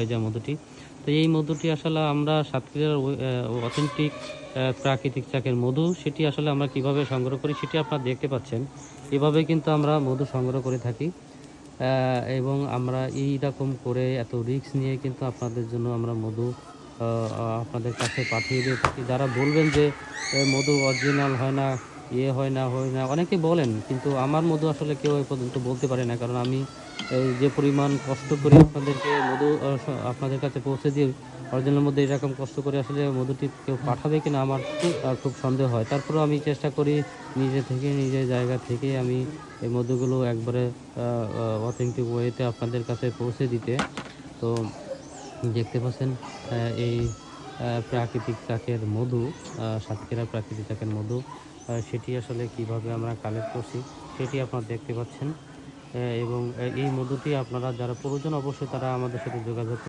হয়ে যায় মধুটি। তো এই মধুটি আসলে আমরা সাতক্ষীরার অথেন্টিক প্রাকৃতিক চাকের মধু, সেটি আসলে আমরা কিভাবে সংগ্রহ করি সেটি আপনারা দেখতে পাচ্ছেন। এভাবে কিন্তু আমরা মধু সংগ্রহ করে থাকি এবং আমরা এইরকম করে এত রিস্ক নিয়ে কিন্তু আপনাদের জন্য আমরা মধু আপনাদের কাছে পাঠিয়ে দিয়ে থাকি। যারা বলবেন যে মধু অরিজিনাল হয় না, হয় না, অনেকে বলেন, কিন্তু আমার মধু আসলে কেউ এ পর্যন্ত বলতে পারে না। কারণ আমি এই যে পরিমাণ কষ্ট করে আপনাদেরকে মধু আপনাদের কাছে পৌঁছে দিই, অরিজিনাল মধ্যে এরকম কষ্ট করে আসলে মধুটি কেউ পাঠাবে কিনা আমার খুব সন্দেহ হয়। তারপরেও আমি চেষ্টা করি নিজের জায়গা থেকে আমি এই মধুগুলো একবারে অথেন্টিক ওয়েতে আপনাদের কাছে পৌঁছে দিতে। তো দেখতে পাচ্ছেন এই প্রাকৃতিক চাকের মধু, সাতক্ষীরার প্রাকৃতিক চাকের মধু, সেটি আসলে কিভাবে আমরা কালেক্ট করছি সেটি আপনারা দেখতে পাচ্ছেন। এবং এই মধুটি আপনারা যারা প্রয়োজন অবশ্যই তারা আমাদের সাথে যোগাযোগ